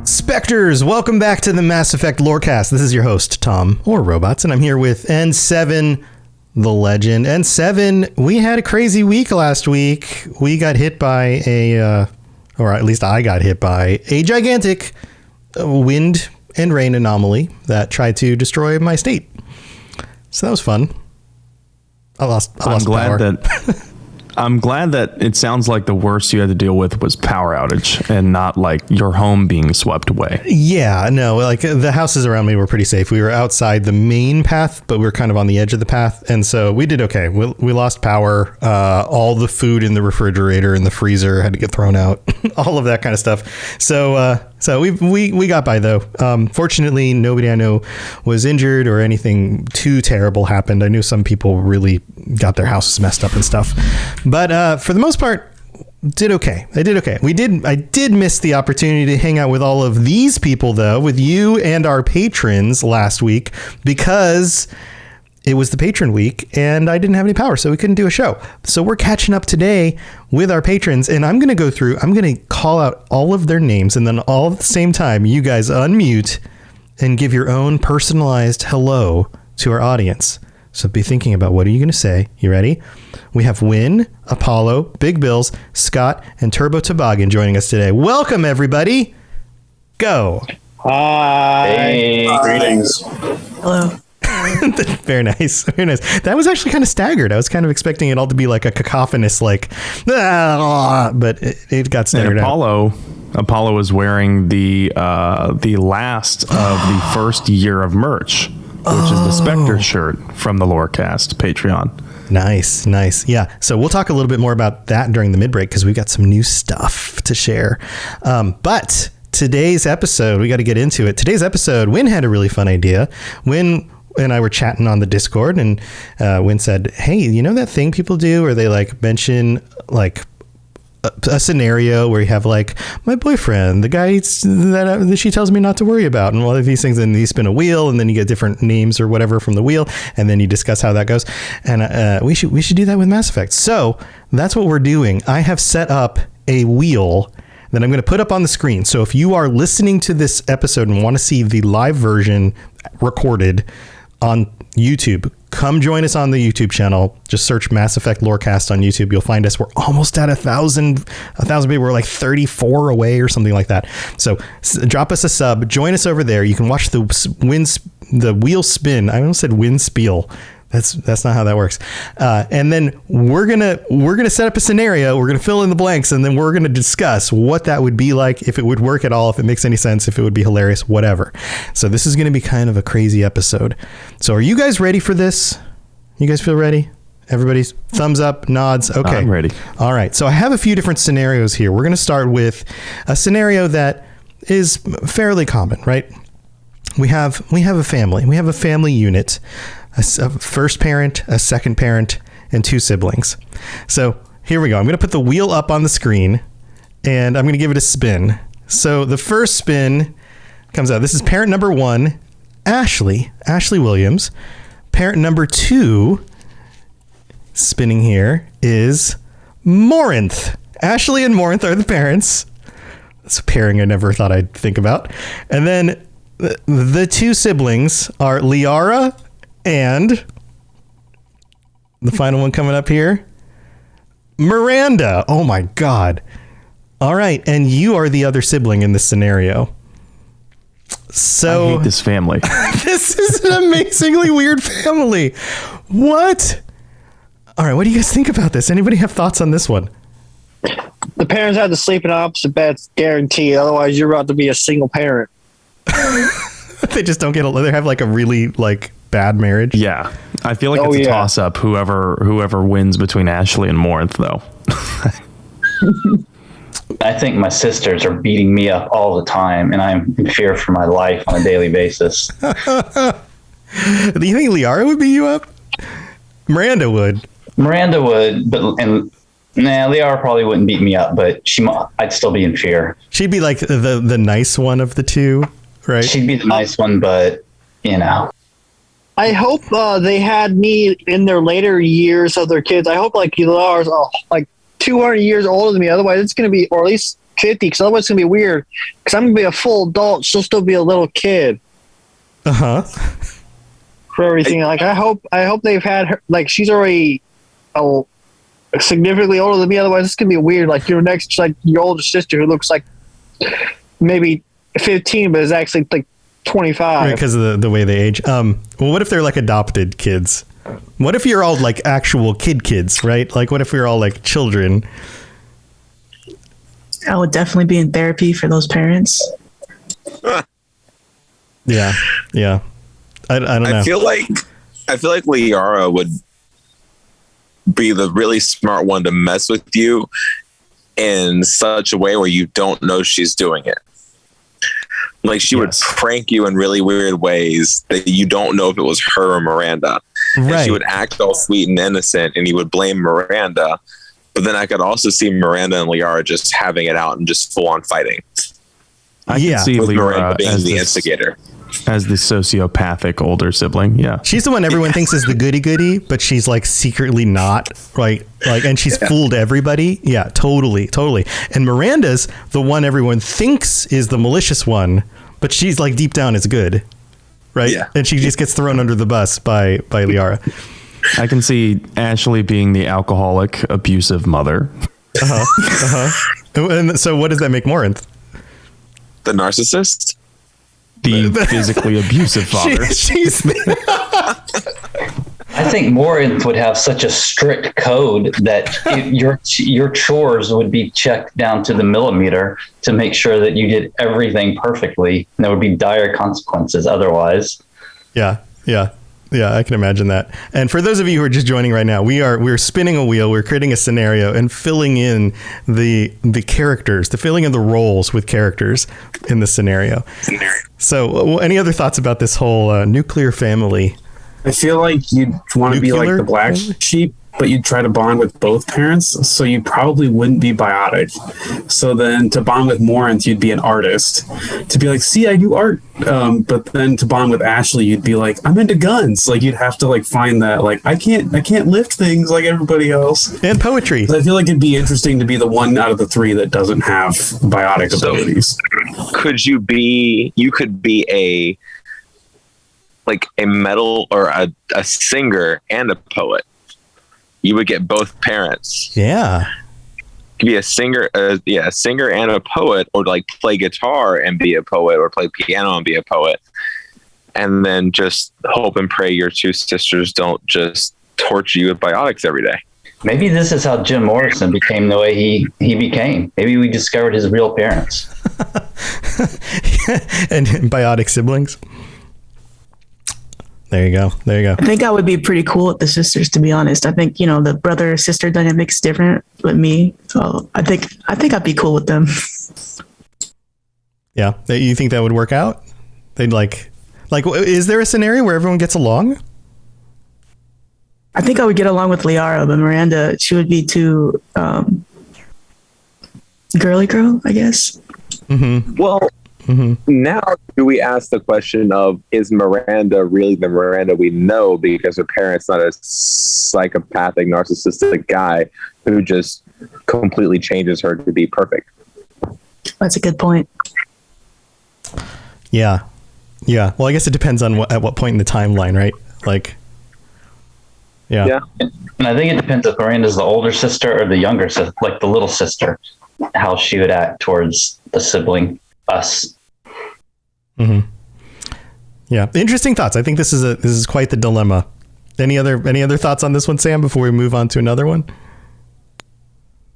Spectres, welcome back to the Mass Effect Lorecast. This is your host, Tom, or Robots, and I'm here with N7, the legend. N7, we had a crazy week last week. We got hit by or at least I got hit by a gigantic wind and rain anomaly that tried to destroy my state. So that was fun. I lost power. I'm glad that it sounds like the worst you had to deal with was power outage and not like your home being swept away. Yeah, no, like the houses around me were pretty safe. We were outside the main path, but we were kind of on the edge of the path. And so we did okay. We lost power. All the food in the refrigerator and the freezer had to get thrown out, all of that kind of stuff. So we got by though. Fortunately, nobody I know was injured or anything too terrible happened. I knew some people really got their houses messed up and stuff, but for the most part, did okay. I did okay. I did miss the opportunity to hang out with all of these people though, with you and our patrons last week, because it was the patron week and I didn't have any power, so we couldn't do a show. So we're catching up today with our patrons, and I'm going to call out all of their names, and then all at the same time, you guys unmute and give your own personalized hello to our audience. So be thinking about what are you going to say. You ready? We have Win, Apollo, Big Bills, Scott, and Turbo Toboggan joining us today. Welcome, everybody. Go. Hi. Hey. Greetings. Hello. Very nice. Very nice. That was actually kind of staggered. I was kind of expecting it all to be like a cacophonous, like, but it got staggered out. Apollo is wearing the last of the first year of merch, which is the Spectre shirt from the Lorecast Patreon. Nice. Yeah. So we'll talk a little bit more about that during the mid-break because we've got some new stuff to share. But today's episode, we got to get into it. Today's episode, Win had a really fun idea. Win and I were chatting on the Discord, and Win said, hey, you know that thing people do where they like mention like a scenario where you have like my boyfriend, the guy that she tells me not to worry about, and all of these things, and you spin a wheel and then you get different names or whatever from the wheel, and then you discuss how that goes. And we should do that with Mass Effect. So that's what we're doing. I have set up a wheel that I'm going to put up on the screen. So if you are listening to this episode and want to see the live version recorded on YouTube, come join us on the YouTube channel. Just search Mass Effect Lorecast on YouTube. You'll find us. We're almost at 1,000 people. We're like 34 away or something like that. So drop us a sub. Join us over there. You can watch the wheel spin. I almost said wind spiel. That's not how that works. And then we're gonna set up a scenario. We're gonna fill in the blanks, and then we're gonna discuss what that would be like, if it would work at all, if it makes any sense, if it would be hilarious, whatever. So this is gonna be kind of a crazy episode. So are you guys ready for this? You guys feel ready? Everybody's thumbs up, nods. Okay, I'm ready. All right. So I have a few different scenarios here. We're gonna start with a scenario that is fairly common, right? We have a family. We have a family unit. A first parent, a second parent, and two siblings. So here we go. I'm going to put the wheel up on the screen, and I'm going to give it a spin. So the first spin comes out. This is parent number 1, Ashley Williams. Parent number 2, spinning here, is Morinth. Ashley and Morinth are the parents. That's a pairing I never thought I'd think about. And then the two siblings are Liara and the final one coming up here, Miranda. Oh my God. All right. And you are the other sibling in this scenario. So I hate this family. This is an amazingly weird family. What? All right. What do you guys think about this? Anybody have thoughts on this one? The parents have to sleep in opposite beds, guaranteed. Otherwise, you're about to be a single parent. They just don't get they have like a really like bad marriage. Yeah, I feel like it's a toss up. Whoever wins between Ashley and Morinth, though. I think my sisters are beating me up all the time, and I'm in fear for my life on a daily basis. Do you think Liara would beat you up? Miranda would, but Liara probably wouldn't beat me up, but I'd still be in fear. She'd be like the nice one of the two, right? She'd be the nice one, but you know. I hope they had me in their later years of their kids. I hope like Liara's like 200 years older than me. Otherwise, it's going to be, or at least 50-50, because otherwise it's going to be weird. Because I'm going to be a full adult. She'll still be a little kid. Uh-huh. For everything. Like, I hope they've had her. Like, she's already significantly older than me. Otherwise, it's going to be weird. Like, your next, like, your older sister who looks like maybe 15, but is actually like 25. Right, because of the way they age. Well, what if they're like adopted kids? What if you're all like actual kids, right? Like, what if we're all like children? I would definitely be in therapy for those parents. Yeah. I don't know. I feel like Liara would be the really smart one to mess with you in such a way where you don't know she's doing it. Like, she would prank you in really weird ways that you don't know if it was her or Miranda. Right. And she would act all sweet and innocent, and you would blame Miranda. But then I could also see Miranda and Liara just having it out and just full on fighting. I can see with Miranda Liara being as the instigator. As the sociopathic older sibling. Yeah. She's the one everyone thinks is the goody, but she's like secretly not, right? Like, and she's fooled everybody. Yeah, totally. And Miranda's the one everyone thinks is the malicious one, but she's like deep down is good, right? Yeah. And she just gets thrown under the bus by Liara. I can see Ashley being the alcoholic, abusive mother. And so what does that make Morinth? The narcissist? The physically abusive father. She's I think Morinth would have such a strict code that your chores would be checked down to the millimeter to make sure that you did everything perfectly. And there would be dire consequences otherwise. Yeah, I can imagine that. And for those of you who are just joining right now, we're spinning a wheel, we're creating a scenario and filling in the characters, filling in the roles with characters in the scenario. So, any other thoughts about this whole nuclear family? I feel like you'd want to be like the black sheep, but you'd try to bond with both parents, so you probably wouldn't be biotic. So then to bond with Morinth, you'd be an artist. To be like, see, I do art. But then to bond with Ashley, you'd be like, I'm into guns. Like, you'd have to like find that, like, I can't lift things like everybody else. And poetry. I feel like it'd be interesting to be the one out of the three that doesn't have biotic abilities. You could be a metal or a singer and a poet. You would get both parents. Yeah. You could be a singer and a poet, or like play guitar and be a poet, or play piano and be a poet. And then just hope and pray your two sisters don't just torture you with biotics every day. Maybe this is how Jim Morrison became the way he became. Maybe we discovered his real parents. And biotic siblings. There you go. I think I would be pretty cool with the sisters, to be honest. I think, the brother sister dynamic's different with me. So I think I'd be cool with them. Yeah. You think that would work out? They'd like, is there a scenario where everyone gets along? I think I would get along with Liara, but Miranda, she would be too girly girl, I guess. Mm-hmm. Well, now do we ask the question of, is Miranda really the Miranda we know because her parents not a psychopathic, narcissistic guy who just completely changes her to be perfect? That's a good point. Yeah. Well, I guess it depends on at what point in the timeline, right? Like, yeah. And I think it depends if Miranda's the older sister or the younger sister, like the little sister, how she would act towards the sibling, us. Mm-hmm. Yeah. Interesting thoughts. I think this is quite the dilemma. Any other thoughts on this one, Sam, before we move on to another one?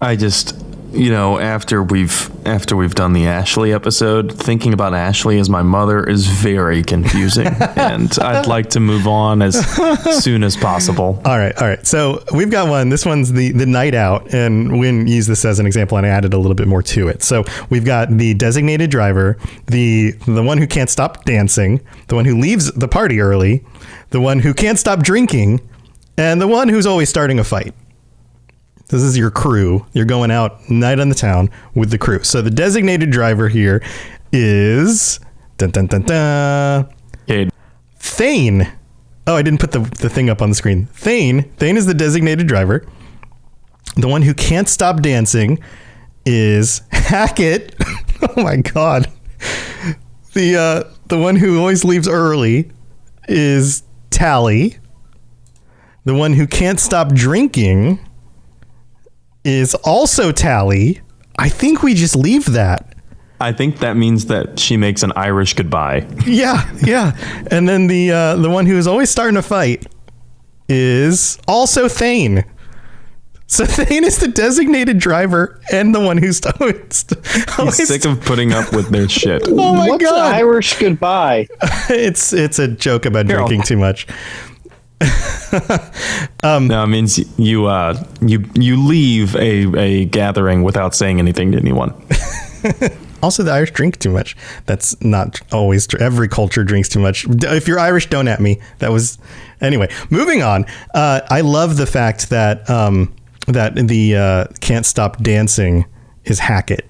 I just, after we've done the Ashley episode, thinking about Ashley as my mother is very confusing, and I'd like to move on as soon as possible. All right. So we've got one. This one's the night out, and Wynn used this as an example, and I added a little bit more to it. So we've got the designated driver, the one who can't stop dancing, the one who leaves the party early, the one who can't stop drinking, and the one who's always starting a fight. This is your crew. You're going out night on the town with the crew. So the designated driver here is Thane. Oh, I didn't put the thing up on the screen. Thane is the designated driver. The one who can't stop dancing is Hackett. Oh my God. The one who always leaves early is Tally. The one who can't stop drinking is also Tally. I think we just leave that. I think that means that she makes an Irish goodbye. Yeah. And then the one who is always starting a fight is also Thane. So Thane is the designated driver and the one who's always He's sick of putting up with their shit. Oh my What's God. an Irish goodbye? It's a joke about drinking too much. No, it means you leave a gathering without saying anything to anyone. Also, the Irish drink too much. That's not always true. Every culture drinks too much. If you're Irish, don't at me. That was anyway. Moving on. I love the fact that that the can't stop dancing is Hackett.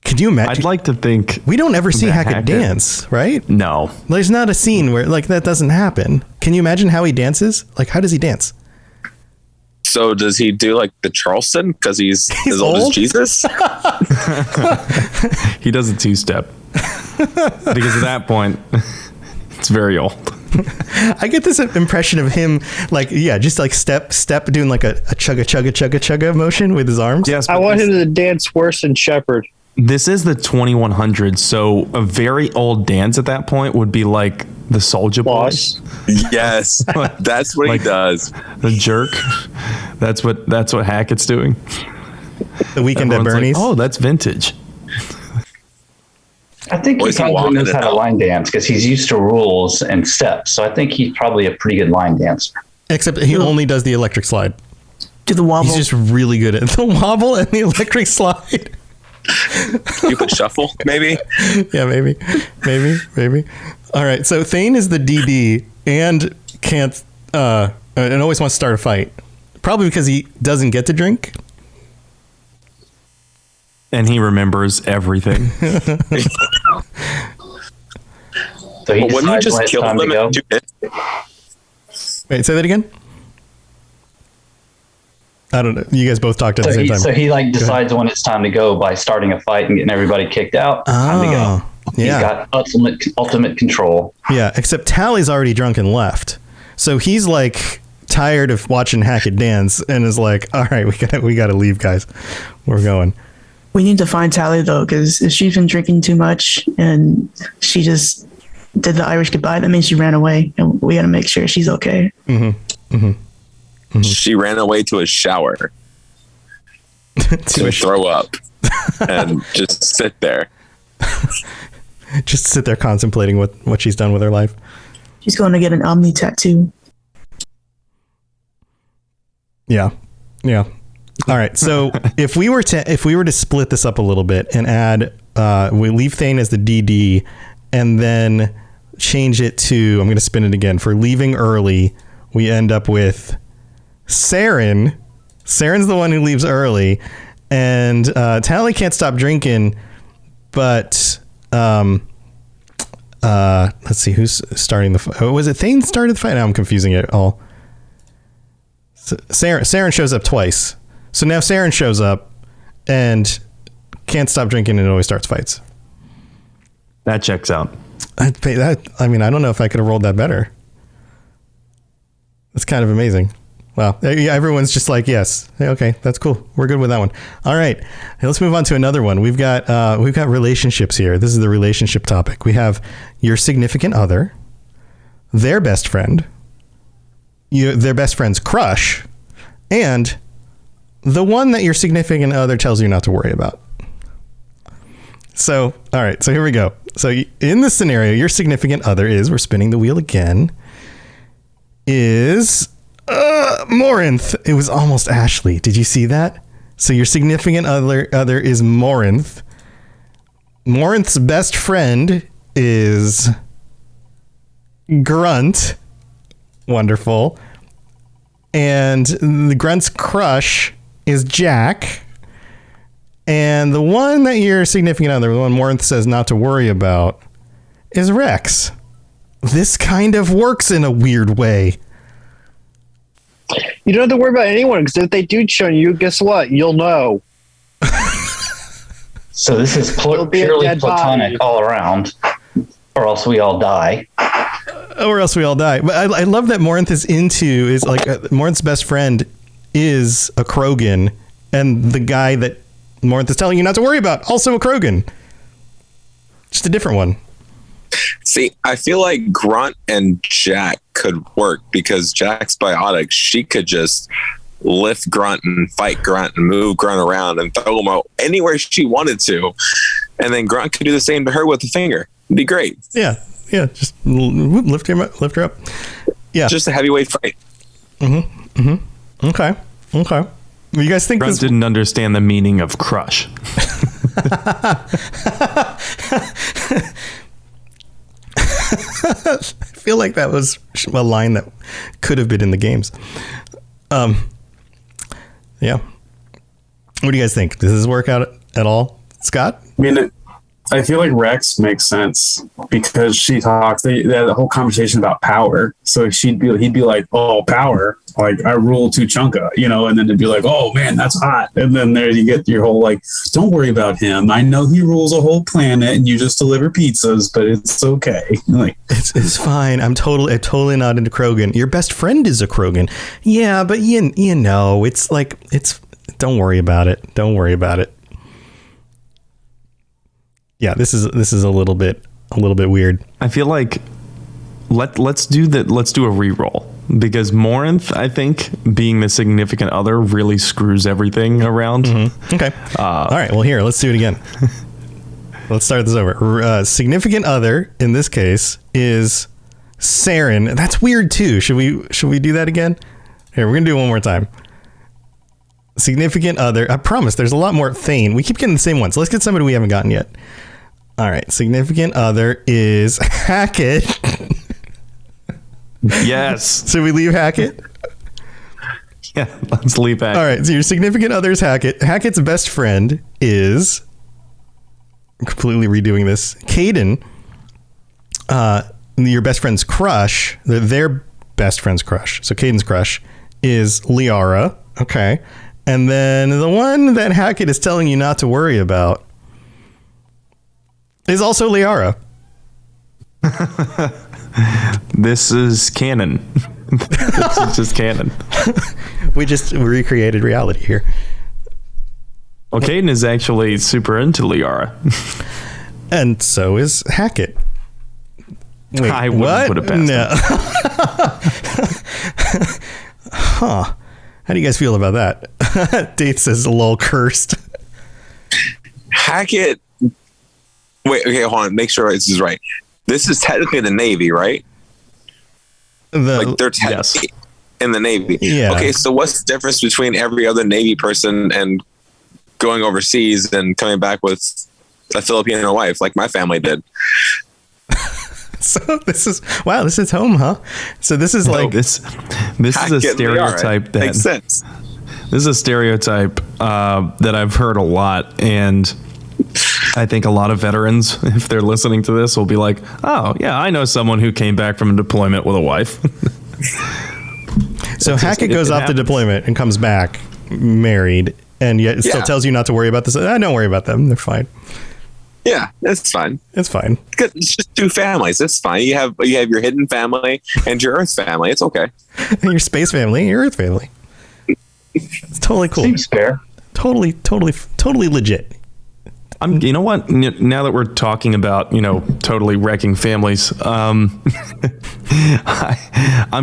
Could you imagine? I'd like to think We don't ever see Hackett dance, right? No. There's not a scene where like that doesn't happen. Can you imagine how he dances? Like, how does he dance? So does he do like the Charleston because he's as old as Jesus? He does a two-step. Because at that point, it's very old. I get this impression of him like, yeah, just like step doing like a chugga motion with his arms. Yes, I want him to dance worse than Shepherd. This is the 2100s, so a very old dance at that point would be like the Soulja Boy. Boss. Yes, that's what Like- he does. The jerk. That's what Hackett's doing. The Weekend at Everyone's like, Bernie's. oh, that's vintage. I think he Boys are probably walking knows it how to out. line dance because he's used to rules and steps. So I think he's probably a pretty good line dancer. Except he only does the electric slide. Do the wobble. He's just really good at the wobble and the electric slide. You could shuffle, maybe. Yeah, maybe. All right, so Thane is the DD and can't and always wants to start a fight. Probably because he doesn't get to drink. And he remembers everything. So he Well, wouldn't you decides just when it's kill time to them go. in 2 minutes? Wait, say that again? I don't know. You guys both talked at the same time. So he like decides when it's time to go by starting a fight and getting everybody kicked out. Time to go. Yeah. He's got ultimate control. Yeah, except Tally's already drunk and left. So he's like tired of watching Hackett dance and is like, all right, we gotta leave, guys. We're going. We need to find Tally though, because if she's been drinking too much and she just did the Irish goodbye, that means she ran away, and we got to make sure she's okay. She ran away to a shower to throw up and just sit there. Just sit there contemplating what she's done with her life. She's going to get an Omni tattoo. Yeah. All right. So if we were to split this up a little bit and add, we leave Thane as the DD, and then change it to, I'm going to spin it again, for leaving early, we end up with Sarin. Sarin's the one who leaves early, and Tally can't stop drinking, but let's see who's starting the fight. Oh, was it Thane started the fight? Now I'm confusing it all. Sarin shows up twice. So now Sarin shows up and can't stop drinking and always starts fights. That checks out. I mean, I don't know if I could have rolled that better. That's kind of amazing. Wow. Yeah, everyone's just like, yes. Hey, okay, that's cool. We're good with that one. All right. Hey, let's move on to another one. We've got relationships here. This is the relationship topic. We have your significant other, their best friend, their best friend's crush, and the one that your significant other tells you not to worry about. So, all right. So here we go. So in this scenario, your significant other is, we're spinning the wheel again, is Morinth. It was almost Ashley. Did you see that? So your significant other is Morinth. Morinth's best friend is Grunt. Wonderful. And the Grunt's crush is Jack. And the one that your significant other, the one Morinth says not to worry about, is Rex. This kind of works in a weird way. You don't have to worry about anyone, because if they do churn you, guess what? You'll know. So this is purely platonic all around, or else we all die. Or else we all die. But I love that Morinth is like Morinth's best friend is a Krogan, and the guy that Morinth is telling you not to worry about, also a Krogan. Just a different one. See, I feel like Grunt and Jack could work, because Jack's biotic. She could just lift Grunt and fight Grunt and move Grunt around and throw him out anywhere she wanted to. And then Grunt could do the same to her with a finger. It'd be great. Yeah. Just lift her up. Yeah. Just a heavyweight fight. Okay. You guys think Grunt didn't understand the meaning of crush. I feel like that was a line that could have been in the games. Yeah. What do you guys think? Does this work out at all, Scott? I mean, I feel like Rex makes sense, because she talks. They had a whole conversation about power. So he'd be like, "Oh, power! Like I rule Tuchanka," and then it'd be like, "Oh man, that's hot." And then there you get your whole like, "Don't worry about him. I know he rules a whole planet, and you just deliver pizzas, but it's okay." Like it's fine. I'm totally not into Krogan. Your best friend is a Krogan. Yeah, but it's like don't worry about it. Don't worry about it. Yeah, this is a little bit weird. I feel like let's do a re-roll, because Morinth, I think, being the significant other really screws everything around. Mm-hmm. Okay. All right. Well, here, let's do it again. Let's start this over. Significant other in this case is Sarin. That's weird too. Should we do that again? Here, we're gonna do it one more time. Significant other. I promise there's a lot more. Thane. We keep getting the same ones. Let's get somebody we haven't gotten yet. All right. Significant other is Hackett. Yes. Should we leave Hackett? Yeah, let's leave Hackett. All right. So your significant other is Hackett. Hackett's best friend is, I'm completely redoing this, Caden. Your best friend's crush, their best friend's crush. So Caden's crush is Liara. Okay. And then the one that Hackett is telling you not to worry about is also Liara. This is canon. This is just canon. We just recreated reality here. Well, Caden is actually super into Liara. And so is Hackett. Wait, I wouldn't put it past him. Huh. How do you guys feel about that? Date says lol cursed. Hackett. Wait, okay, hold on. Make sure this is right. This is technically the Navy, right? Like they're technically in the Navy. Yeah. Okay, so what's the difference between every other Navy person and going overseas and coming back with a Filipino wife like my family did? So this is home, huh? So this is like this is a stereotype that makes sense. This is a stereotype that I've heard a lot, and I think a lot of veterans, if they're listening to this, will be like, "Oh yeah, I know someone who came back from a deployment with a wife." So Hackett goes off the deployment and comes back married, and yet it still tells you not to worry about this. Don't worry about them; they're fine. Yeah, it's fine. It's fine. It's just two families. It's fine. You have your hidden family and your Earth family. It's okay. Your space family, your Earth family. It's totally cool. Seems fair. Totally legit. You know what? Now that we're talking about, totally wrecking families, I'm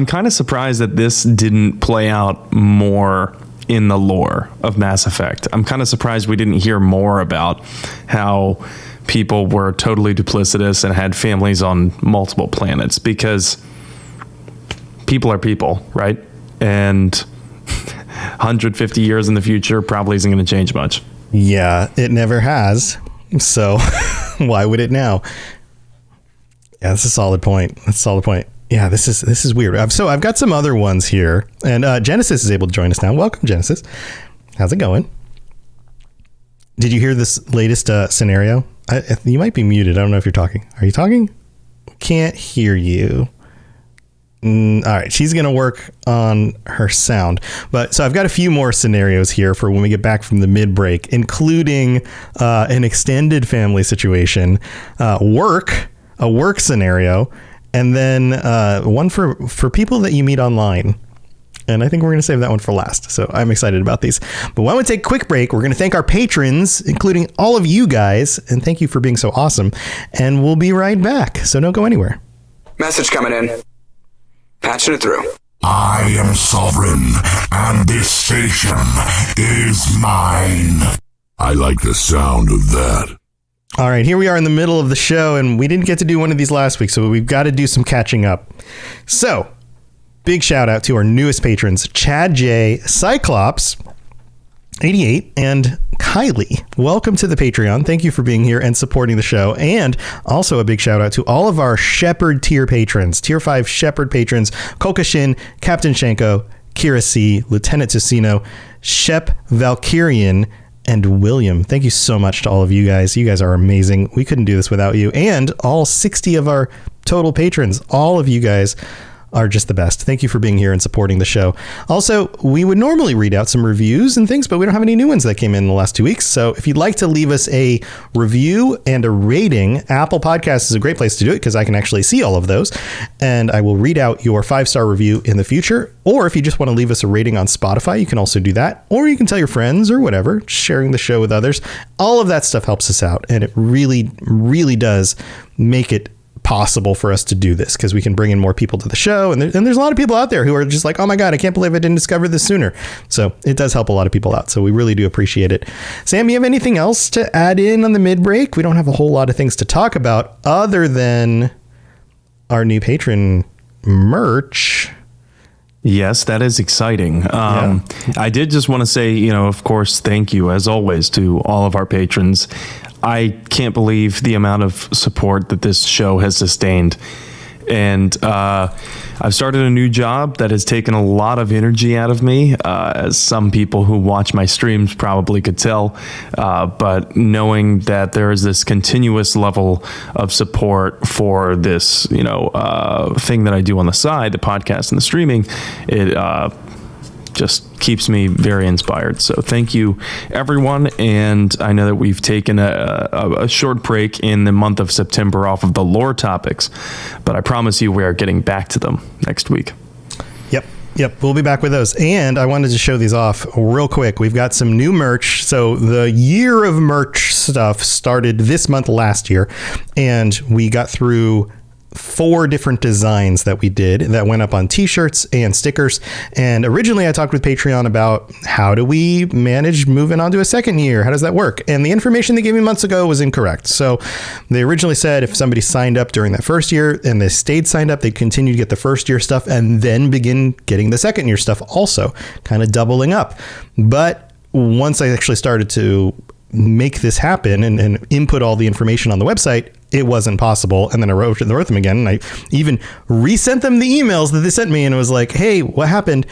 kind of surprised that this didn't play out more in the lore of Mass Effect. I'm kind of surprised we didn't hear more about how people were totally duplicitous and had families on multiple planets, because people are people, right? And 150 years in the future probably isn't going to change much. Yeah, it never has. So why would it now? Yeah, that's a solid point. Yeah, this is weird. So I've got some other ones here, and Genesis is able to join us now. Welcome, Genesis. How's it going? Did you hear this latest scenario? You might be muted. I don't know if you're talking. Are you talking? Can't hear you. All right, she's going to work on her sound. But so I've got a few more scenarios here for when we get back from the mid-break, including an extended family situation, a work scenario, and then one for people that you meet online. And I think we're going to save that one for last. So I'm excited about these. But why don't we take a quick break? We're going to thank our patrons, including all of you guys. And thank you for being so awesome. And we'll be right back. So don't go anywhere. Message coming in. Patching it through. I am sovereign, and this station is mine. I like the sound of that. All right, here we are in the middle of the show, and we didn't get to do one of these last week, so we've got to do some catching up. So, big shout out to our newest patrons, Chad J, Cyclops, 88, and Kylie. Welcome to the Patreon. Thank you for being here and supporting the show. And also a big shout out to all of our Shepherd tier patrons, tier 5 Shepherd patrons, Kokashin, Captain Shanko, Kira C, Lieutenant Ticino, Shep Valkyrian, and William. Thank you so much to all of you guys. You guys are amazing. We couldn't do this without you. And all 60 of our total patrons, all of you guys are just the best. Thank you for being here and supporting the show. Also, we would normally read out some reviews and things, but we don't have any new ones that came in the last 2 weeks. So if you'd like to leave us a review and a rating, Apple Podcasts is a great place to do it because I can actually see all of those. And I will read out your 5-star review in the future. Or if you just want to leave us a rating on Spotify, you can also do that. Or you can tell your friends or whatever, sharing the show with others. All of that stuff helps us out. And it really, really does make it possible for us to do this because we can bring in more people to the show. And there's a lot of people out there who are just like, oh my God, I can't believe I didn't discover this sooner. So it does help a lot of people out. So we really do appreciate it. Sam, you have anything else to add in on the mid-break? We don't have a whole lot of things to talk about other than our new patron merch. Yes, that is exciting. I did just want to say, of course, thank you as always to all of our patrons. I can't believe the amount of support that this show has sustained. And I've started a new job that has taken a lot of energy out of me, as some people who watch my streams probably could tell. But knowing that there is this continuous level of support for this, thing that I do on the side, the podcast and the streaming, it just keeps me very inspired. So thank you, everyone. And I know that we've taken a short break in the month of September off of the lore topics, but I promise you we are getting back to them next week. Yep. We'll be back with those. And I wanted to show these off real quick. We've got some new merch. So the year of merch stuff started this month last year, and we got through 4 different designs that we did that went up on t-shirts and stickers. And originally I talked with Patreon about how do we manage moving on to a second year? How does that work? And the information they gave me months ago was incorrect. So they originally said if somebody signed up during that first year and they stayed signed up, they'd continue to get the first year stuff and then begin getting the second year stuff also, kind of doubling up. But once I actually started to make this happen and input all the information on the website, it wasn't possible. And then I wrote them again, and I even resent them the emails that they sent me, and it was like, hey, what happened?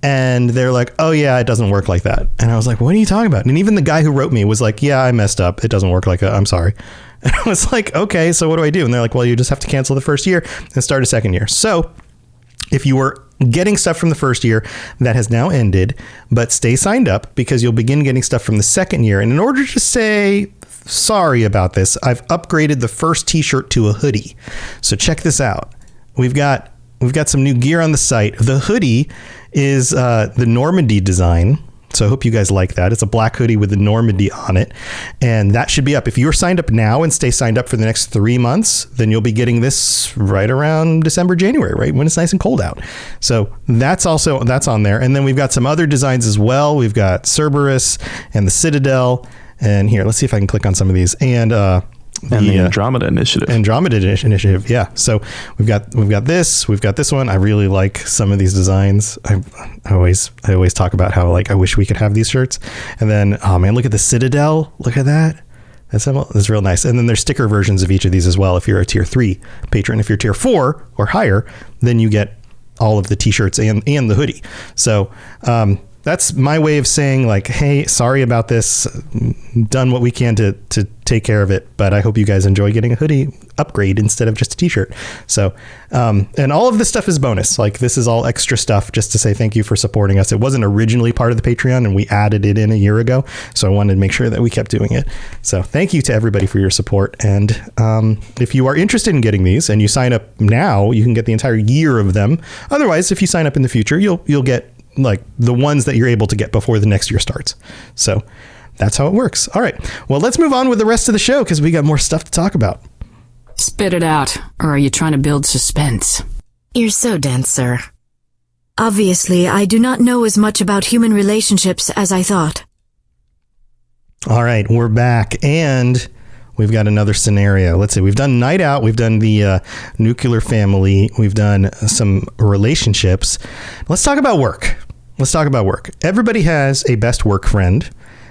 And they're like, oh yeah, it doesn't work like that. And I was like, what are you talking about? And even the guy who wrote me was like, yeah, I messed up. It doesn't work like that. I'm sorry. And I was like, okay, so what do I do? And they're like, well, you just have to cancel the first year and start a second year. So if you were getting stuff from the first year, that has now ended, but stay signed up because you'll begin getting stuff from the second year. And in order to say sorry about this, I've upgraded the first t-shirt to a hoodie. So check this out. We've got some new gear on the site. The hoodie is the Normandy design. So I hope you guys like that. It's a black hoodie with the Normandy on it. And that should be up. If you're signed up now and stay signed up for the next 3 months, then you'll be getting this right around December, January, right? When it's nice and cold out. So that's on there. And then we've got some other designs as well. We've got Cerberus and the Citadel. And here, let's see if I can click on some of these. And the Andromeda Initiative. Yeah. So we've got this one. I really like some of these designs. I always talk about how I wish we could have these shirts. And then, oh man, look at the Citadel. Look at that. That's real nice. And then there's sticker versions of each of these as well. If you're a tier 3 patron, if you're tier 4 or higher, then you get all of the t-shirts and the hoodie. So, that's my way of saying like, hey, sorry about this. Done what we can to take care of it, but I hope you guys enjoy getting a hoodie upgrade instead of just a t-shirt. So, and all of this stuff is bonus. Like this is all extra stuff just to say thank you for supporting us. It wasn't originally part of the Patreon and we added it in a year ago. So I wanted to make sure that we kept doing it. So thank you to everybody for your support. And if you are interested in getting these and you sign up now, you can get the entire year of them. Otherwise, if you sign up in the future, you'll get like the ones that you're able to get before the next year starts. So that's how it works. All right. Well, let's move on with the rest of the show because we got more stuff to talk about. Spit it out, or are you trying to build suspense? You're so dense, sir. Obviously, I do not know as much about human relationships as I thought. All right, we're back, and we've got another scenario. Let's see. We've done Night Out. We've done the nuclear family. We've done some relationships. Let's talk about work. Everybody has a best work friend.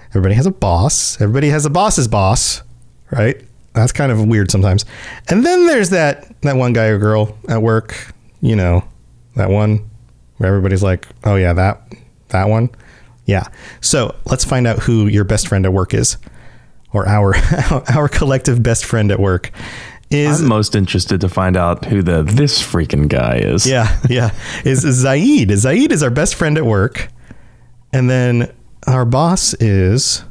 Everybody has a boss. Everybody has a boss's boss, right? That's kind of weird sometimes. And then there's that one guy or girl at work, you know, that one where everybody's like, oh yeah, that one. Yeah. So let's find out who your best friend at work is, or our collective best friend at work is. I'm most interested to find out who this freaking guy is. Yeah. Is Zaid. Zaid is our best friend at work. And then our boss is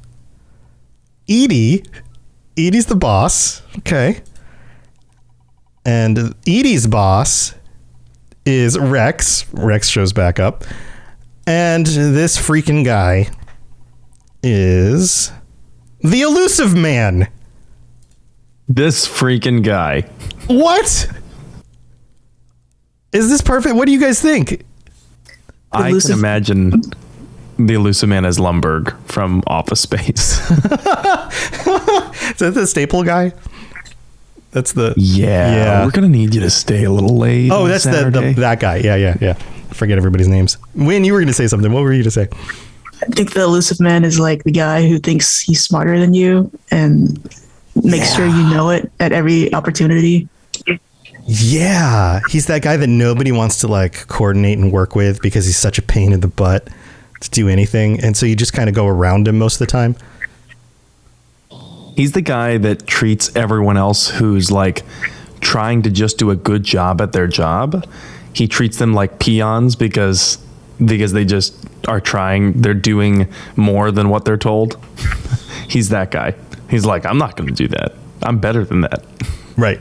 Edie. Edie's the boss. Okay. And Edie's boss is Rex. Rex shows back up. And this freaking guy is the elusive man. This freaking guy. What? Is this perfect? What do you guys think? I can imagine the elusive man as Lumberg from Office Space. Is that the staple guy? That's the yeah. We're gonna need you to stay a little late. Oh, that's that guy. Yeah. Forget everybody's names. Win, you were gonna say something. What were you to say? I think the elusive man is like the guy who thinks he's smarter than you and makes sure you know it at every opportunity. Yeah, he's that guy that nobody wants to like coordinate and work with because he's such a pain in the butt to do anything, and so you just kind of go around him most of the time. He's the guy that treats everyone else who's like trying to just do a good job at their job. He treats them like peons because they just are trying. They're doing more than what they're told. He's that guy. He's like, I'm not going to do that. I'm better than that. Right.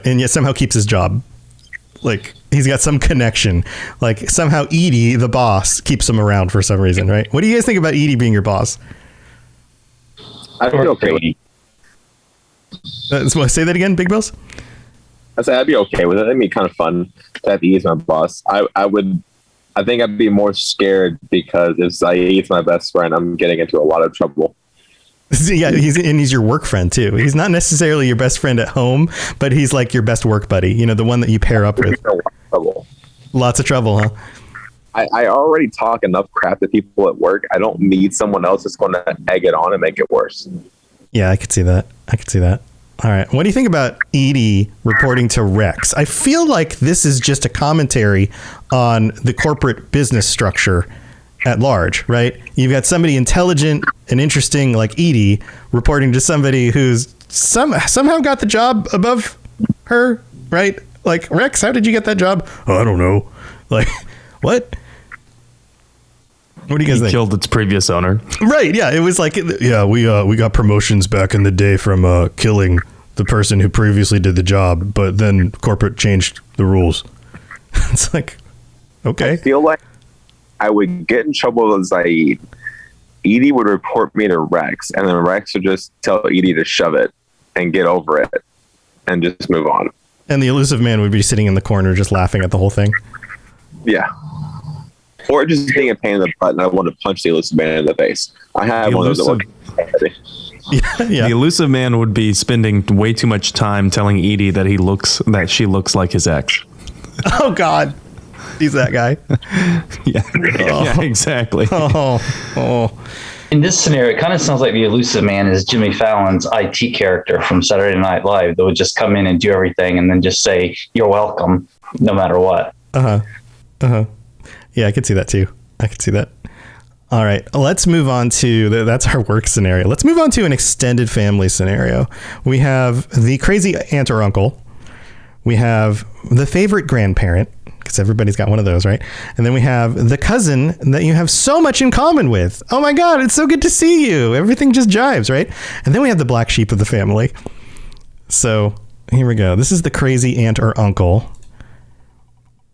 And yet somehow keeps his job. Like he's got some connection. Like somehow Edie, the boss, keeps him around for some reason, right? What do you guys think about Edie being your boss? I'd be okay with it. Say that again, Big Bills? I said I'd be okay with it. It'd be kind of fun to have Edie as my boss. I think I'd be more scared because if Zaid's my best friend, I'm getting into a lot of trouble. Yeah, he's your work friend too. He's not necessarily your best friend at home, but he's like your best work buddy. You know, the one that you pair up with. Lots of trouble, huh? I already talk enough crap to people at work. I don't need someone else that's going to egg it on and make it worse. Yeah, I could see that. All right. What do you think about Edie reporting to Rex? I feel like this is just a commentary on the corporate business structure at large, right? You've got somebody intelligent and interesting like Edie reporting to somebody who's somehow got the job above her, right? Like, Rex, how did you get that job? Oh, I don't know. Like, what? What do you guys think? Killed its previous owner. Right, yeah. It was like, yeah, we got promotions back in the day from killing the person who previously did the job, but then corporate changed the rules. It's like, okay. I feel like I would get in trouble with Zaid. Edie would report me to Rex, and then Rex would just tell Edie to shove it and get over it and just move on. And the elusive man would be sitting in the corner just laughing at the whole thing. Yeah. Or just being a pain in the butt, and I want to punch the elusive man in the face. I have one of those. Yeah. The elusive man would be spending way too much time telling Edie that she looks like his ex. Oh God, he's that guy. Yeah. Yeah, exactly. In this scenario, it kind of sounds like the elusive man is Jimmy Fallon's IT character from Saturday Night Live that would just come in and do everything and then just say, "You're welcome," no matter what. Yeah, I could see that too. I could see that. All right, let's move on to that's our work scenario. Let's move on to an extended family scenario. We have the crazy aunt or uncle. We have the favorite grandparent, because everybody's got one of those, right? And then we have the cousin that you have so much in common with. Oh my God, it's so good to see you. Everything just jives, right? And then we have the black sheep of the family. So here we go. This is the crazy aunt or uncle.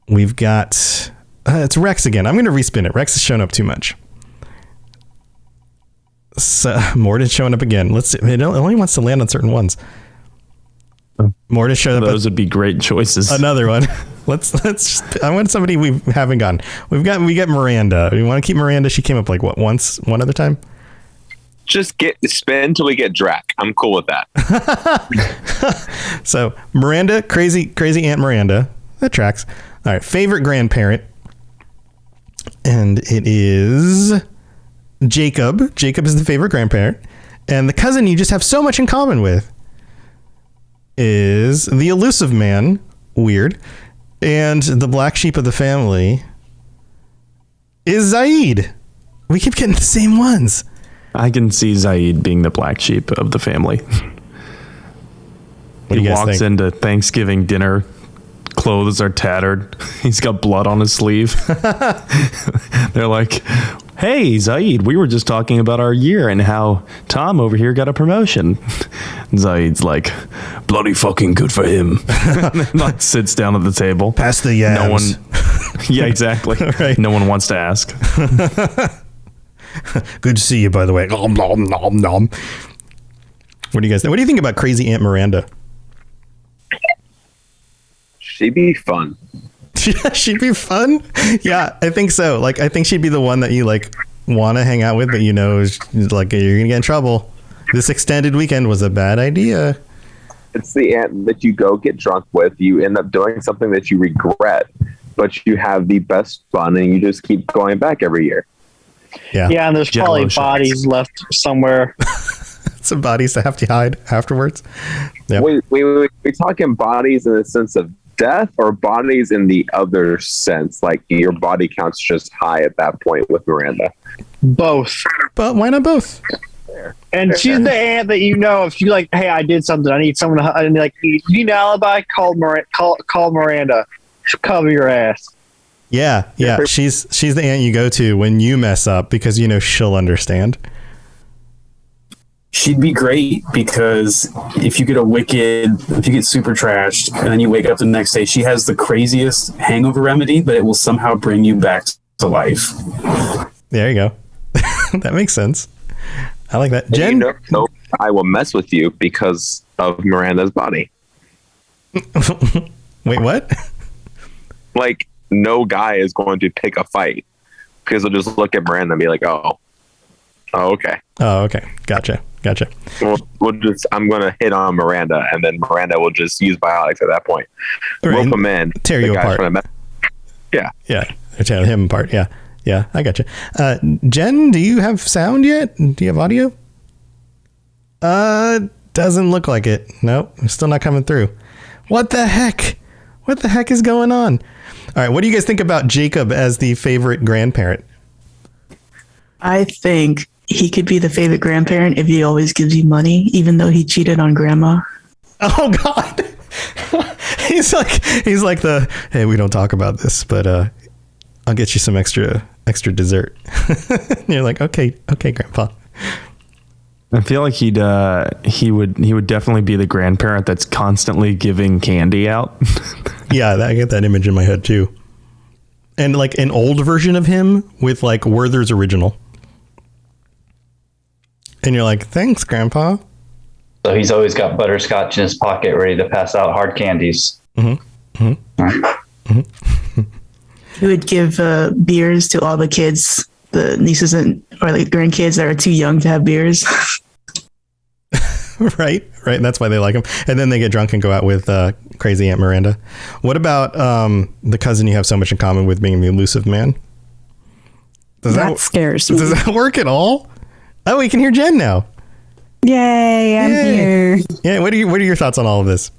We've got, it's Rex again. I'm going to respin it. Rex has shown up too much. So Morden's showing up again. Let's see. It only wants to land on certain ones. Morden showed up. Those would be great choices. Another one. Let's just, I want somebody we haven't gotten. We got Miranda. We want to keep Miranda. She came up like what, once, one other time? Just spin till we get Drac. I'm cool with that. So Miranda, crazy Aunt Miranda. That tracks. All right. Favorite grandparent. And it is Jacob. Jacob is the favorite grandparent. And the cousin you just have so much in common with is the elusive man. Weird. And the black sheep of the family is Zaid. We keep getting the same ones. I can see Zaid being the black sheep of the family. He walks into Thanksgiving dinner. Clothes are tattered. He's got blood on his sleeve. They're like, hey, Zaid, we were just talking about our year and how Tom over here got a promotion. Zaid's like, bloody fucking good for him. And like sits down at the table. Pass the yams. No one. Yeah, exactly. Right. No one wants to ask. Good to see you, by the way. Nom, nom, nom, nom. What do you guys think? What do you think about crazy Aunt Miranda? She'd be fun. She'd be fun? Yeah, I think so. Like, I think she'd be the one that you like want to hang out with, but you know, is like you're gonna get in trouble. This extended weekend was a bad idea. It's the aunt that you go get drunk with. You end up doing something that you regret, but you have the best fun, and you just keep going back every year. Yeah, yeah, and there's probably bodies left somewhere. Some bodies to have to hide afterwards. Yeah. Wait, we're talking bodies in the sense of death, or bodies in the other sense, like your body count's just high at that point with Miranda? Both. But why not both? And she's the aunt that you know, if you like, hey, I did something, I need someone to, and like, you need an alibi, call Miranda. She'll cover your ass. Yeah. She's the aunt you go to when you mess up, because you know she'll understand. She'd be great, because if you get super trashed and then you wake up the next day, she has the craziest hangover remedy, but it will somehow bring you back to life. There you go. That makes sense. I like that. Jen? No, I will mess with you because of Miranda's body. Wait, what? Like, no guy is going to pick a fight because they'll just look at Miranda and be like, oh, okay. Oh, okay. Gotcha. I'm going to hit on Miranda, and then Miranda will just use biotics at that point. Right. Rope him in. Tear you apart. Yeah. Tear him apart. Yeah, I gotcha. Jen, do you have sound yet? Do you have audio? Doesn't look like it. Nope, still not coming through. What the heck? What the heck is going on? All right, what do you guys think about Jacob as the favorite grandparent? I think he could be the favorite grandparent if he always gives you money, even though he cheated on grandma. Oh God. He's like the, hey, we don't talk about this, but I'll get you some extra dessert. And you're like, okay, Grandpa. I feel like he would definitely be the grandparent that's constantly giving candy out. Yeah, I get that image in my head too. And like an old version of him with like Werther's Original. And you're like, thanks, Grandpa. So he's always got butterscotch in his pocket ready to pass out hard candies. Mm-hmm. Mm-hmm. Mm-hmm. He would give beers to all the kids, the nieces or like grandkids that are too young to have beers. Right. And that's why they like him. And then they get drunk and go out with crazy Aunt Miranda. What about the cousin you have so much in common with being the elusive man? That scares me. Does that work at all? Oh, we can hear Jen now. Yay, I'm here. Yeah, what are your thoughts on all of this?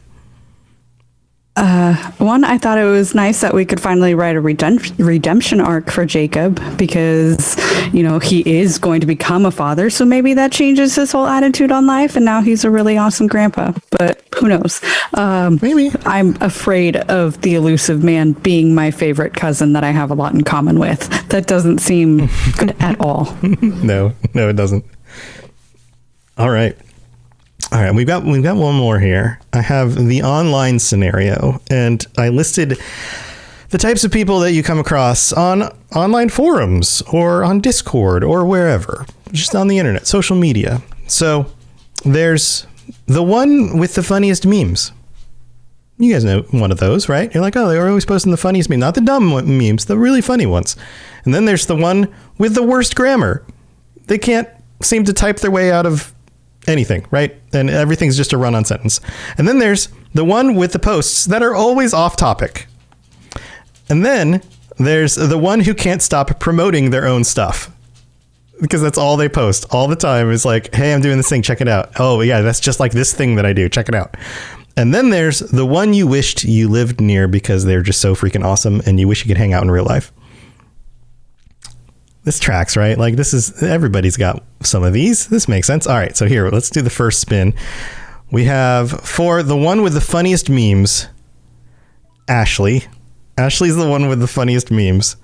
One, I thought it was nice that we could finally write a redemption arc for Jacob because, he is going to become a father. So maybe that changes his whole attitude on life. And now he's a really awesome grandpa. But who knows? Maybe. I'm afraid of the elusive man being my favorite cousin that I have a lot in common with. That doesn't seem good at all. No, it doesn't. All right. We've got one more here. I have the online scenario, and I listed the types of people that you come across on online forums or on Discord or wherever, just on the internet, social media. So there's the one with the funniest memes. You guys know one of those, right? You're like, oh, they're always posting the funniest memes, not the dumb memes, the really funny ones. And then there's the one with the worst grammar. They can't seem to type their way out of anything, right? And everything's just a run-on sentence. And then there's the one with the posts that are always off topic. And then there's the one who can't stop promoting their own stuff because that's all they post all the time is like, hey, I'm doing this thing. Check it out. Oh yeah. That's just like this thing that I do. Check it out. And then there's the one you wished you lived near because they're just so freaking awesome and you wish you could hang out in real life. This tracks, right? Like everybody's got some of these. This makes sense. All right. So here, let's do the first spin. We have for the one with the funniest memes, Ashley. Ashley's the one with the funniest memes.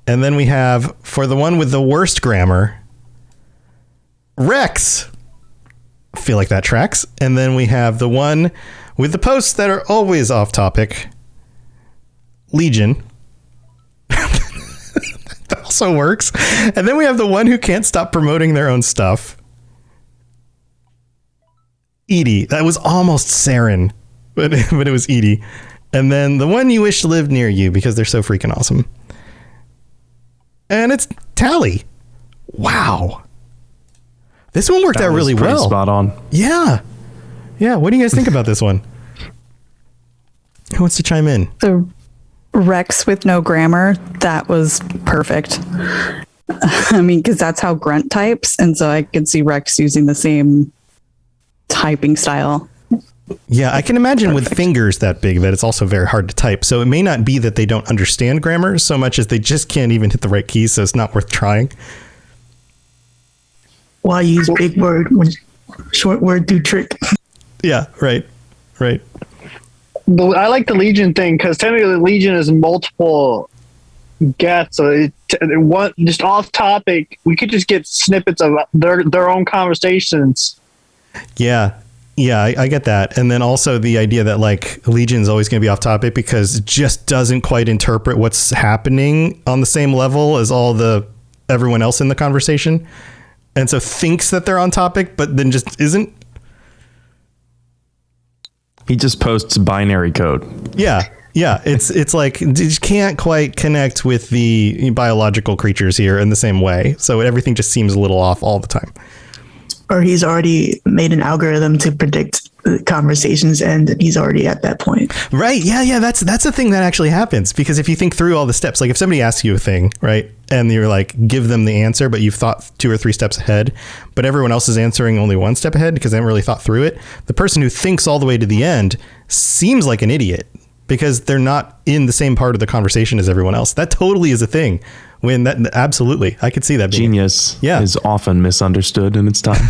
And then we have for the one with the worst grammar, Rex. I feel like that tracks. And then we have the one with the posts that are always off topic, Legion. That also works. And then we have the one who can't stop promoting their own stuff, Edie. That was almost Sarin, but it was Edie. And then the one you wish lived near you because they're so freaking awesome. And it's Tally. Wow. This one worked out really well. Spot on. Yeah. Yeah. What do you guys think about this one? Who wants to chime in? The Rex with no grammar, that was perfect. I mean, because that's how Grunt types. And so I could see Rex using the same typing style. Yeah, I can imagine with fingers that big that it's also very hard to type. So it may not be that they don't understand grammar so much as they just can't even hit the right keys. So it's not worth trying. Why use big word when short word do trick? Yeah, right. But I like the Legion thing because technically the Legion is multiple gets. So one just off topic, we could just get snippets of their own conversations. Yeah, I get that. And then also the idea that like Legion is always going to be off topic because it just doesn't quite interpret what's happening on the same level as everyone else in the conversation. And so thinks that they're on topic, but then just isn't. He just posts binary code. Yeah. It's like you can't quite connect with the biological creatures here in the same way. So everything just seems a little off all the time. Or he's already made an algorithm to predict the conversations and he's already at that point. Right. Yeah. That's a thing that actually happens because if you think through all the steps, like if somebody asks you a thing, right, and you're like, give them the answer, but you've thought 2 or 3 steps ahead, but everyone else is answering only 1 step ahead because they haven't really thought through it. The person who thinks all the way to the end seems like an idiot because they're not in the same part of the conversation as everyone else. That totally is a thing. Absolutely, I could see that being genius. Is often misunderstood in its time.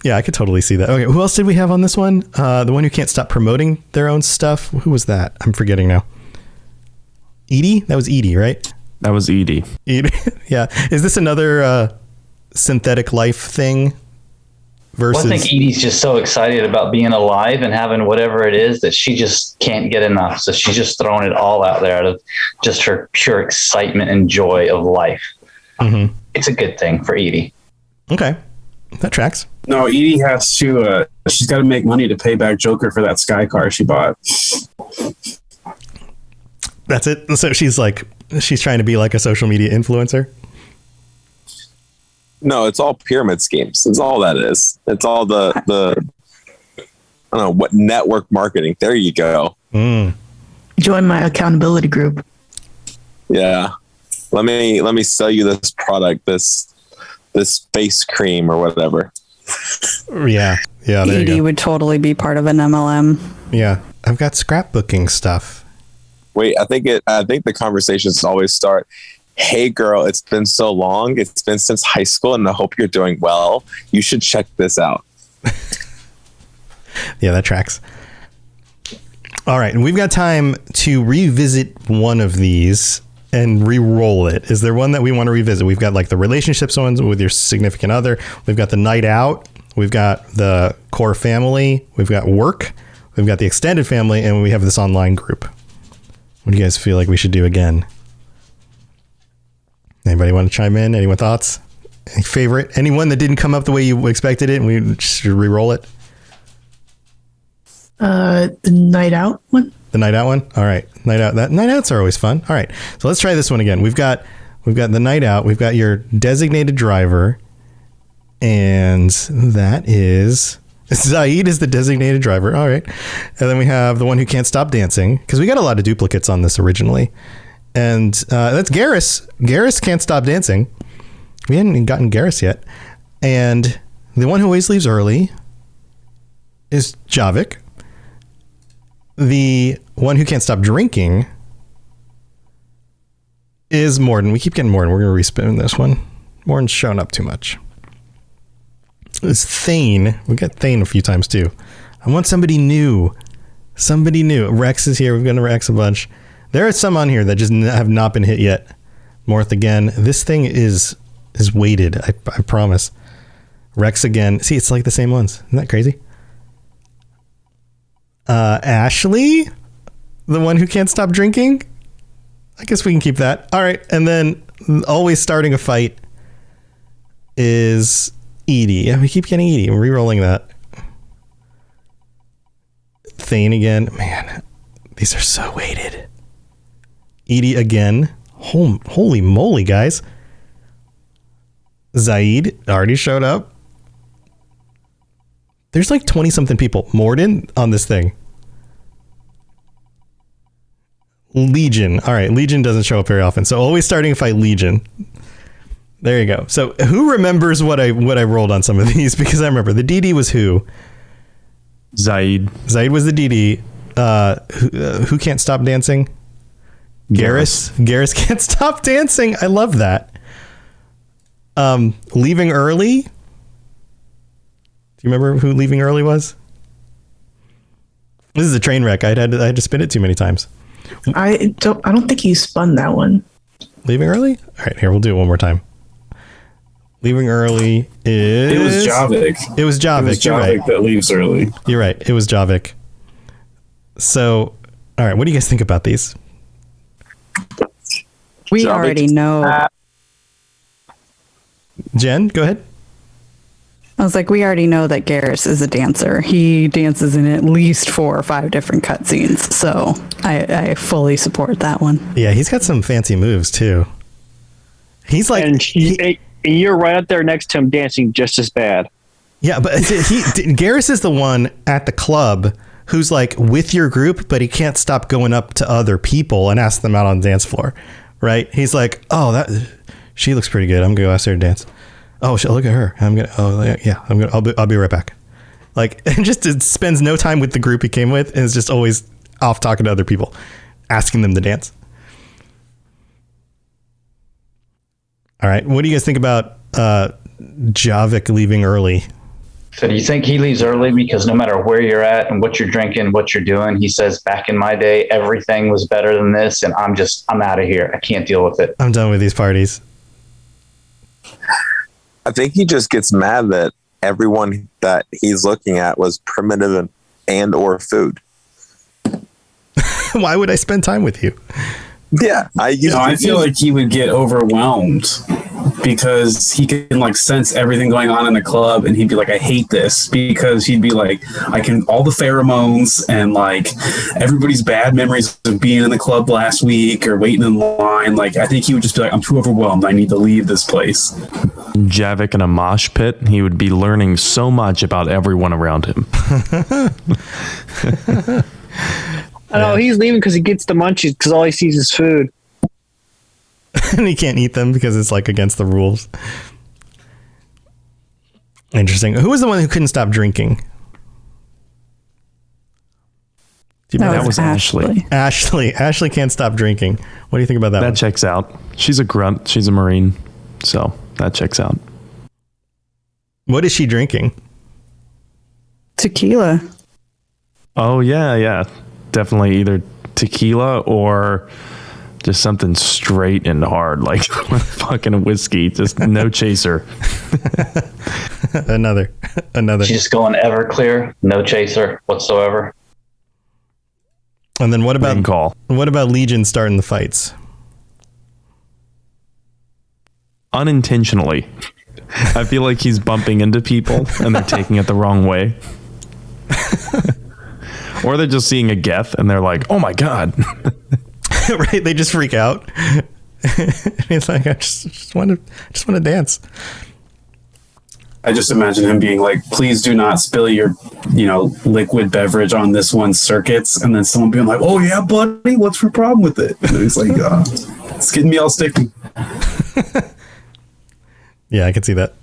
Yeah, I could totally see that. Okay, who else did we have on this one? The one who can't stop promoting their own stuff. Who was that? I'm forgetting now. Edie? That was Edie, right? That was Edie. Yeah. Is this another synthetic life thing? Versus... Well, I think Edie's just so excited about being alive and having whatever it is that she just can't get enough. So she's just throwing it all out there out of just her pure excitement and joy of life. Mm-hmm. It's a good thing for Edie. Okay. That tracks. No, Edie has to, she's got to make money to pay back Joker for that Sky car she bought. That's it. So she's trying to be like a social media influencer. No, it's all pyramid schemes. It's all that is. It's all the I don't know what network marketing. There you go. Join my accountability group. Yeah. Let me sell you this product, this face cream or whatever. Yeah. Yeah, there you Edie go. would totally be part of an MLM. Yeah, I've got scrapbooking stuff. Wait, I think the conversations always start, "Hey girl, it's been so long. It's been since high school and I hope you're doing well. You should check this out." Yeah, that tracks. All right, and we've got time to revisit one of these and re-roll it. Is there one that we want to revisit? We've got like the relationships ones with your significant other. We've got the night out. We've got the core family. We've got work. We've got the extended family, and we have this online group. What do you guys feel like we should do again? Anybody want to chime in? Anyone thoughts? Any favorite? Anyone that didn't come up the way you expected it and we should re-roll it? The night out one. The night out one? All right. Night out. Night outs are always fun. All right. So let's try this one again. We've got the night out. We've got your designated driver. And that is Zaid is the designated driver. All right. And then we have the one who can't stop dancing, because we got a lot of duplicates on this originally. And that's Garrus. Garrus can't stop dancing. We hadn't even gotten Garrus yet. And the one who always leaves early is Javik. The one who can't stop drinking is Morden. We keep getting Morden. We're going to respin this one. Morden's showing up too much. It's Thane. We got Thane a few times too. I want somebody new. Somebody new. Rex is here. We've got Rex a bunch. There are some on here that just have not been hit yet. Morth again. This thing is weighted. I promise. Rex again. See, it's like the same ones. Isn't that crazy? Ashley, the one who can't stop drinking. I guess we can keep that. All right. And then always starting a fight is Edie. Yeah, we keep getting Edie. We're re-rolling that. Thane again. Man, these are so weighted. Edie again. Holy moly, guys. Zaid already showed up. There's like 20 something people. Morden on this thing. Legion. All right. Legion doesn't show up very often. So always starting a fight, Legion. There you go. So who remembers what I rolled on some of these? Because I remember the DD was who? Zaid. Zaid was the DD. Who can't stop dancing? Garrus. Garrus can't stop dancing. I love that. Leaving early. Do you remember who leaving early was? This is a train wreck. I had to spin it too many times. I don't think you spun that one. Leaving early? All right, here, we'll do it one more time. Leaving early is... It was Javik. It was Javik. It was Javik, you're right. that leaves early. You're right. It was Javik. So, all right, what do you guys think about these? We Javik. already know. Jen, go ahead. I was like, we already know that Garrus is a dancer. He dances in at least 4 or 5 different cutscenes. So I fully support that one. Yeah, he's got some fancy moves too. He's like... And you're right up there next to him dancing just as bad. Yeah, but Garrus is the one at the club who's like with your group, but he can't stop going up to other people and ask them out on the dance floor, right? He's like, oh, she looks pretty good. I'm gonna go ask her to dance. Oh, look at her. I'll be right back. Like, and just it spends no time with the group he came with, and is just always off talking to other people, asking them to dance. All right, what do you guys think about Javik leaving early? So do you think he leaves early because no matter where you're at and what you're drinking, what you're doing, he says, back in my day, everything was better than this, and I'm out of here. I can't deal with it. I'm done with these parties. I think he just gets mad that everyone that he's looking at was primitive and or food. Why would I spend time with you? Yeah, I feel like he would get overwhelmed because he can like sense everything going on in the club, and he'd be like, I hate this, because he'd be like, I can all the pheromones and like everybody's bad memories of being in the club last week or waiting in line. Like, I think he would just be like, I'm too overwhelmed. I need to leave this place. Javik in a mosh pit, he would be learning so much about everyone around him. I know he's leaving because he gets the munchies because all he sees is food. And he can't eat them because it's like against the rules. Interesting. Who was the one who couldn't stop drinking? That was Ashley. Ashley can't stop drinking. What do you think about that? That checks out. She's a grunt. She's a Marine. So that checks out. What is she drinking? Tequila. Oh, yeah. Definitely either tequila or just something straight and hard, like fucking whiskey. Just no chaser. Another. She's just going Everclear, no chaser whatsoever. And then what about Legion starting the fights? Unintentionally. I feel like he's bumping into people and they're taking it the wrong way. Or they're just seeing a Geth and they're like, oh my God. Right. They just freak out. He's like, I just want to dance. I just imagine him being like, please do not spill your, liquid beverage on this one's circuits. And then someone being like, oh yeah, buddy, what's your problem with it? And he's like, it's getting me all sticky. Yeah, I can see that.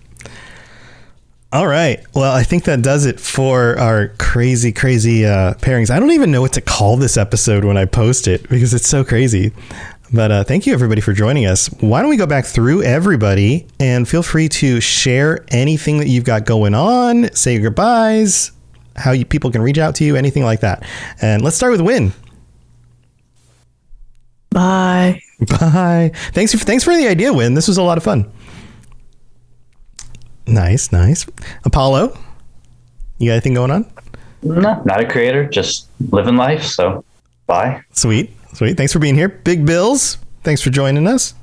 All right. Well, I think that does it for our crazy pairings. I don't even know what to call this episode when I post it because it's so crazy. But thank you, everybody, for joining us. Why don't we go back through everybody and feel free to share anything that you've got going on, say your goodbyes, how people can reach out to you, anything like that. And let's start with Win. Bye. Thanks for the idea, Win. This was a lot of fun. Nice. Apollo, you got anything going on? No, not a creator, just living life. So bye. Sweet. Thanks for being here. Big Bills, thanks for joining us.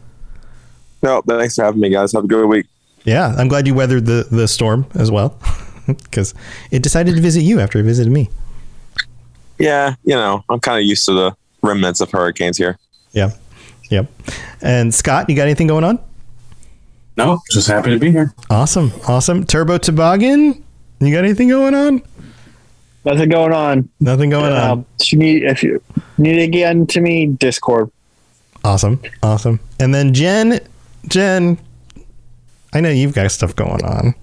No, thanks for having me, guys. Have a good week. Yeah, I'm glad you weathered the storm as well, because it decided to visit you after it visited me. Yeah, I'm kind of used to the remnants of hurricanes here. Yeah. Yep. And Scott, you got anything going on? No, just happy to be here. Awesome. Turbo Toboggan, you got anything going on? Nothing going on. If you need to get into me, Discord. Awesome. And then Jen, I know you've got stuff going on.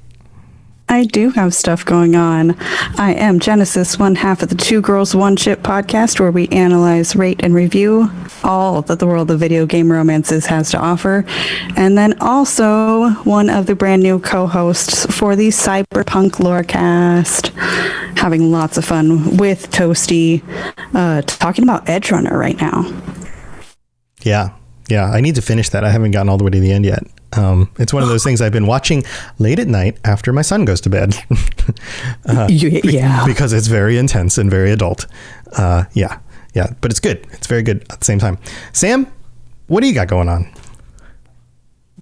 I do have stuff going on. I am Genesis, one half of the Two Girls, One Chip podcast, where we analyze, rate, and review all that the world of video game romances has to offer. And then also one of the brand new co-hosts for the Cyberpunk Lorecast. Having lots of fun with Toasty, talking about Edge Runner right now. Yeah. I need to finish that. I haven't gotten all the way to the end yet. It's one of those things I've been watching late at night after my son goes to bed. Because it's very intense and very adult. Yeah, but it's good. It's very good at the same time. Sam, what do you got going on?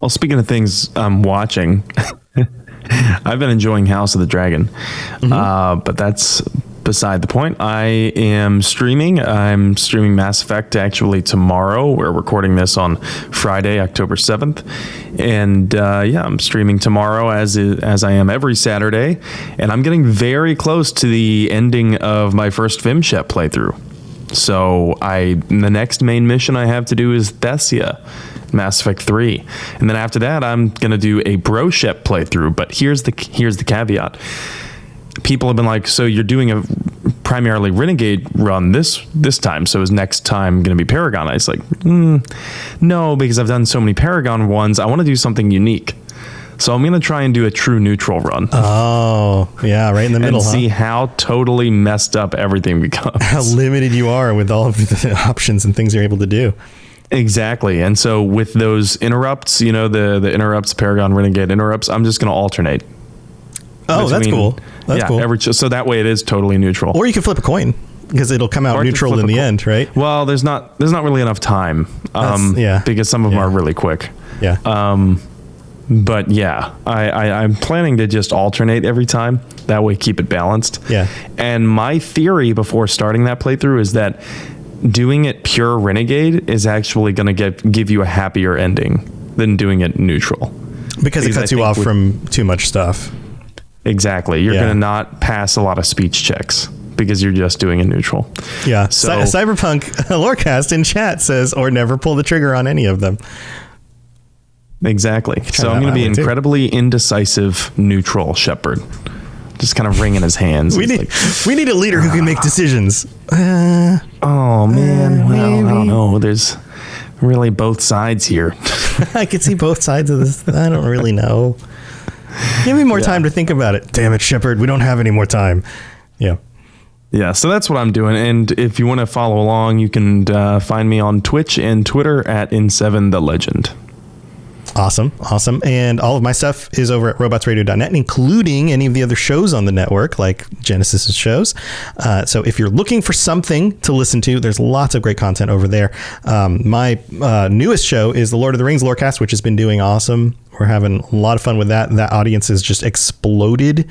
Well, speaking of things I'm watching, I've been enjoying House of the Dragon, but that's beside the point. I am streaming. I'm streaming Mass Effect actually tomorrow. We're recording this on Friday, October 7th. And I'm streaming tomorrow as I am every Saturday. And I'm getting very close to the ending of my first Vimshep playthrough. So the next main mission I have to do is Thessia, Mass Effect 3. And then after that, I'm going to do a Broshep playthrough. But here's the caveat. People have been like, so you're doing a primarily Renegade run this time, so is next time going to be Paragon? I was like, no, because I've done so many Paragon ones. I want to do something unique. So I'm going to try and do a true neutral run. Oh, yeah, right in the middle, and see how totally messed up everything becomes. How limited you are with all of the options and things you're able to do. Exactly. And so with those interrupts, the interrupts, Paragon, Renegade interrupts, I'm just going to alternate. Oh, that's cool. That's cool. So that way it is totally neutral. Or you can flip a coin because it'll come out neutral in the end, right? Well, there's not really enough time. Because some of them are really quick. Yeah. But yeah, I'm planning to just alternate every time. That way, keep it balanced. Yeah. And my theory before starting that playthrough is that doing it pure Renegade is actually going to give you a happier ending than doing it neutral. Because it cuts you off from too much stuff. Exactly. You're going to not pass a lot of speech checks because you're just doing it neutral. Yeah. So Cyberpunk Lorecast in chat says, or never pull the trigger on any of them. Exactly. So I'm going to be incredibly indecisive neutral shepherd. just kind of wringing his hands. We need a leader who can make decisions. Oh man, well, I don't know. There's really both sides here. I can see both sides of this. I don't really know. Give me more time to think about it. Damn it, Shepard. We don't have any more time. Yeah. Yeah, so that's what I'm doing. And if you want to follow along, you can find me on Twitch and Twitter at In7TheLegend. Awesome. And all of my stuff is over at robotsradio.net, including any of the other shows on the network, like Genesis's shows. So if you're looking for something to listen to, there's lots of great content over there. My newest show is the Lord of the Rings Lorecast, which has been doing awesome. We're having a lot of fun with that. That audience has just exploded.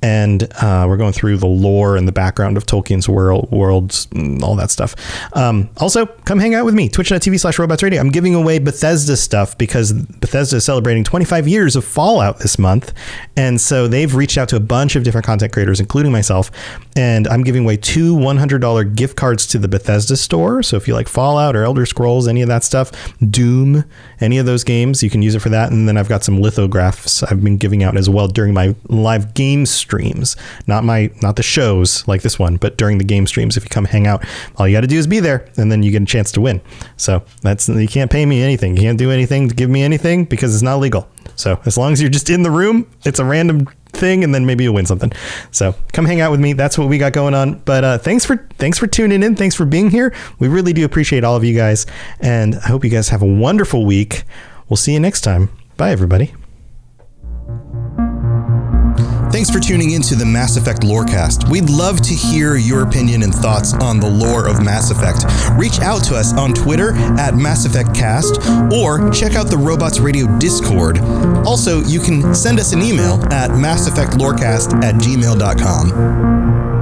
And we're going through the lore and the background of Tolkien's worlds, and all that stuff. Also, come hang out with me, twitch.tv/robotsradio. I'm giving away Bethesda stuff because Bethesda is celebrating 25 years of Fallout this month. And so they've reached out to a bunch of different content creators, including myself. And I'm giving away 2 $100 gift cards to the Bethesda store. So if you like Fallout or Elder Scrolls, any of that stuff, Doom, any of those games, you can use it for that. And then I've got some lithographs I've been giving out as well during my live game streams, not the shows like this one, but during the game streams. If you come hang out, all you got to do is be there, and then you get a chance to win. So you can't pay me anything. You can't do anything to give me anything because it's not legal. So as long as you're just in the room, it's a random thing, and then maybe you'll win something. So come hang out with me. That's what we got going on. But thanks for tuning in. Thanks for being here. We really do appreciate all of you guys, and I hope you guys have a wonderful week. We'll see you next time. Bye, everybody. Thanks for tuning into the Mass Effect Lorecast. We'd love to hear your opinion and thoughts on the lore of Mass Effect. Reach out to us on Twitter at Mass Effect Cast, or check out the Robots Radio Discord. Also, you can send us an email at masseffectlorecast@gmail.com.